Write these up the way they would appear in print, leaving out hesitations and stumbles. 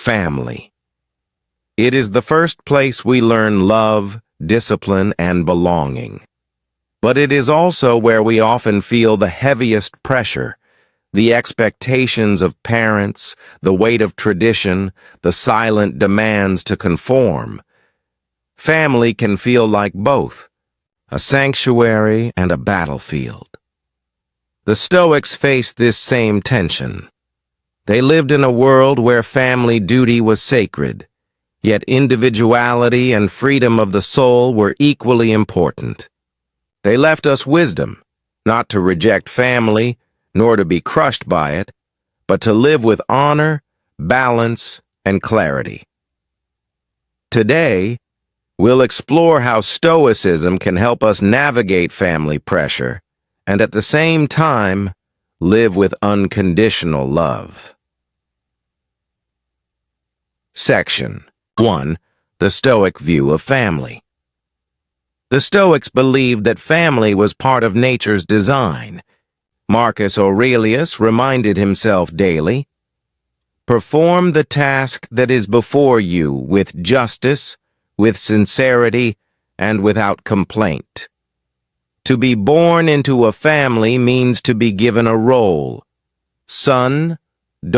family. It is the first place we learn love, discipline, and belonging. But it is also where we often feel the heaviest pressure, the expectations of parents, the weight of tradition, the silent demands to conform. Family can feel like both, a sanctuary and a battlefield. The Stoics faced this same tension. They lived in a world where family duty was sacred, yet individuality and freedom of the soul were equally important. They left us wisdom, not to reject family, nor to be crushed by it, but to live with honor, balance, and clarity. Today, we'll explore how Stoicism can help us navigate family pressure and at the same time live with unconditional love. Section 1. The Stoic View of Family. The Stoics believed that family was part of nature's design. Marcus Aurelius reminded himself daily, "Perform the task that is before you with justice, with sincerity, and without complaint." To be born into a family means to be given a role: son,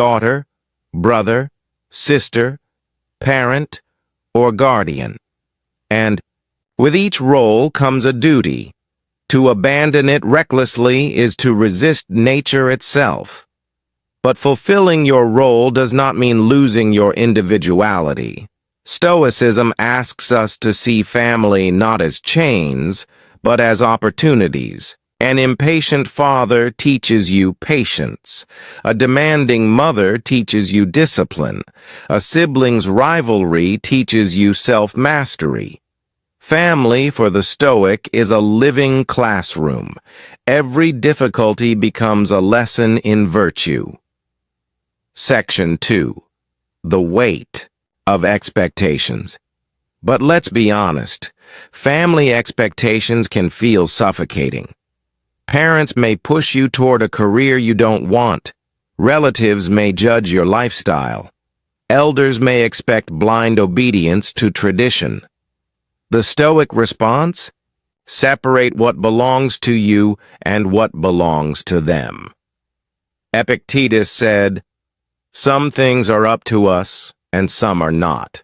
daughter, brother, sister, parent, or guardian. And with each role comes a duty. To abandon it recklessly is to resist nature itself. But fulfilling your role does not mean losing your individuality. Stoicism asks us to see family not as chains, but as opportunities. An impatient father teaches you patience. A demanding mother teaches you discipline. A sibling's rivalry teaches you self-mastery. Family, for the Stoic, is a living classroom. Every difficulty becomes a lesson in virtue. Section 2. The weight of expectations. But let's be honest, family expectations can feel suffocating. Parents may push you toward a career you don't want. Relatives may judge your lifestyle. Elders may expect blind obedience to tradition. The Stoic response? Separate what belongs to you and what belongs to them. Epictetus said, "Some things are up to us, and some are not.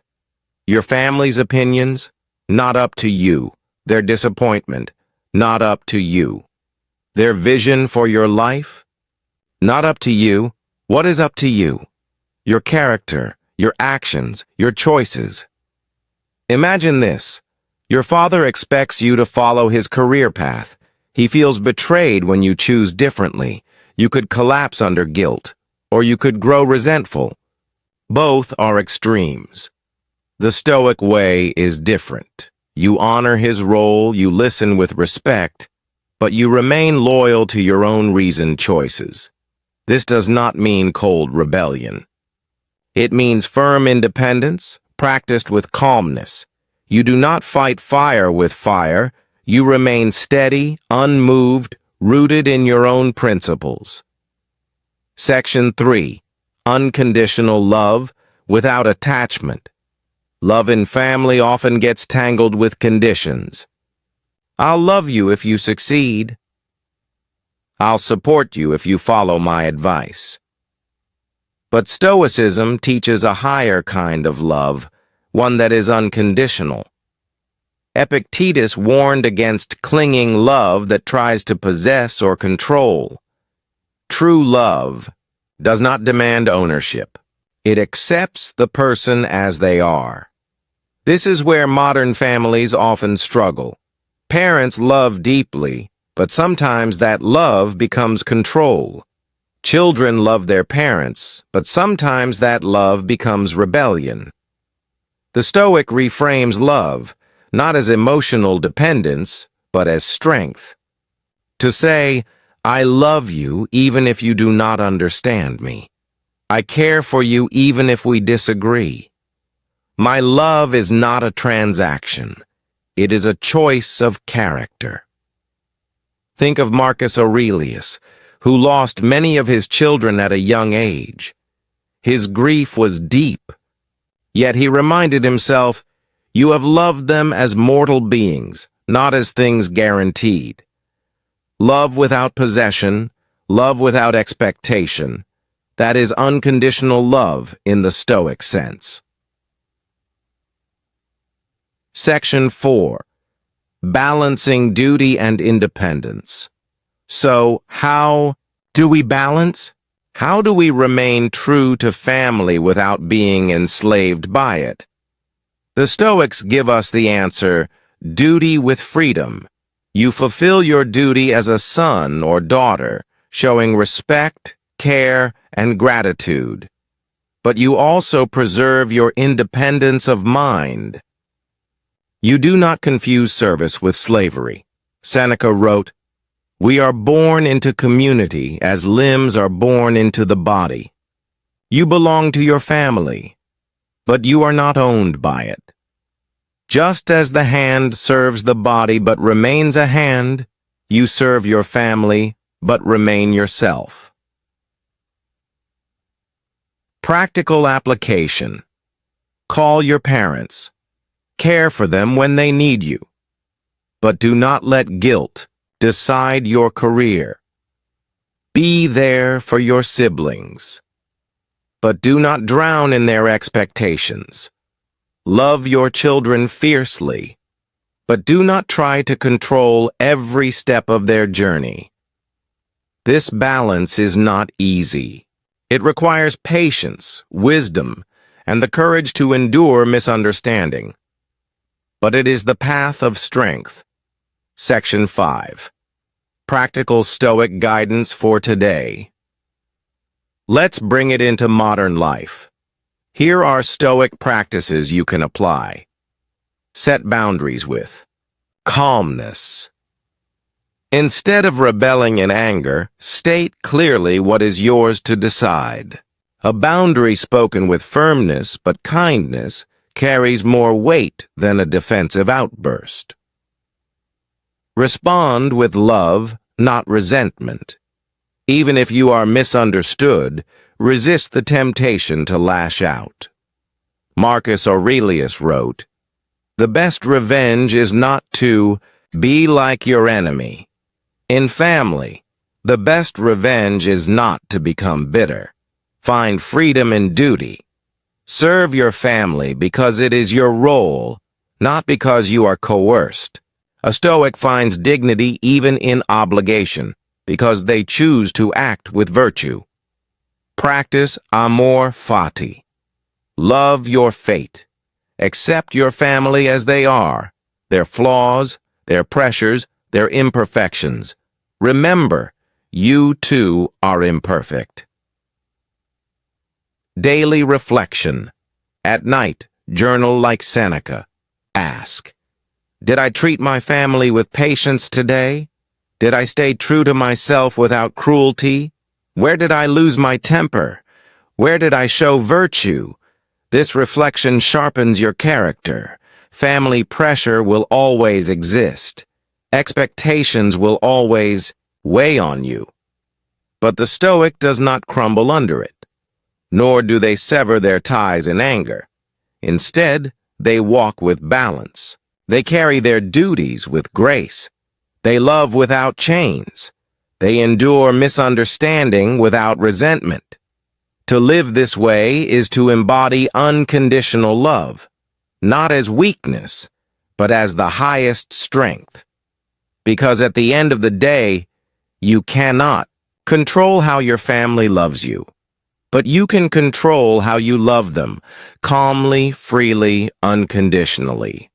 Your family's opinions, not up to you. Their disappointment, not up to you. Their vision for your life, not up to you. What is up to you? Your character, your actions, your choices." Imagine this. Your father expects you to follow his career path. He feels betrayed when you choose differently. You could collapse under guilt, or you could grow resentful. Both are extremes. The Stoic way is different. You honor his role, you listen with respect, but you remain loyal to your own reasoned choices. This does not mean cold rebellion. It means firm independence, practiced with calmness. You do not fight fire with fire. You remain steady, unmoved, rooted in your own principles. Section 3. Unconditional love without attachment. Love in family often gets tangled with conditions. I'll love you if you succeed. I'll support you if you follow my advice. But Stoicism teaches a higher kind of love, one that is unconditional. Epictetus warned against clinging love that tries to possess or control. True love does not demand ownership. It accepts the person as they are. This is where modern families often struggle. Parents love deeply, but sometimes that love becomes control. Children love their parents, but sometimes that love becomes rebellion. The Stoic reframes love, not as emotional dependence, but as strength. To say, "I love you even if you do not understand me. I care for you even if we disagree. My love is not a transaction. It is a choice of character." Think of Marcus Aurelius, who lost many of his children at a young age. His grief was deep, Yet he reminded himself, "You have loved them as mortal beings, not as things guaranteed." Love without possession, love without expectation, that is unconditional love in the Stoic sense. Section 4. Balancing duty and independence. So, how do we balance? How do we remain true to family without being enslaved by it? The Stoics give us the answer, duty with freedom. You fulfill your duty as a son or daughter, showing respect, care, and gratitude. But you also preserve your independence of mind. You do not confuse service with slavery. Seneca wrote, "We are born into community as limbs are born into the body." You belong to your family, but you are not owned by it. Just as the hand serves the body but remains a hand, you serve your family but remain yourself. Practical application. Call your parents. Care for them when they need you. But do not let guilt decide your career. Be there for your siblings. But do not drown in their expectations. Love your children fiercely, but do not try to control every step of their journey. This balance is not easy. It requires patience, wisdom, and the courage to endure misunderstanding. But it is the path of strength. Section 5. Practical Stoic guidance for today. Let's bring it into modern life. Here are Stoic practices you can apply. Set boundaries with calmness. Instead of rebelling in anger, state clearly what is yours to decide. A boundary spoken with firmness but kindness carries more weight than a defensive outburst. Respond with love, not resentment. Even if you are misunderstood, resist the temptation to lash out. Marcus Aurelius wrote, "The best revenge is not to be like your enemy." In family, the best revenge is not to become bitter. Find freedom in duty. Serve your family because it is your role, not because you are coerced. A Stoic finds dignity even in obligation, because they choose to act with virtue. Practice Amor, Fati. Love your fate. Accept your family as they are, their flaws, their pressures, their imperfections. Remember, you too are imperfect. Daily reflection. At night, journal like Seneca. Ask, did I treat my family with patience today? Did I stay true to myself without cruelty? Where did I lose my temper? Where did I show virtue? This reflection sharpens your character. Family pressure will always exist. Expectations will always weigh on you. But the Stoic does not crumble under it, nor do they sever their ties in anger. Instead, they walk with balance. They carry their duties with grace. They love without chains. They endure misunderstanding without resentment. To live this way is to embody unconditional love, not as weakness, but as the highest strength. Because at the end of the day, you cannot control how your family loves you, but you can control how you love them, calmly, freely, unconditionally.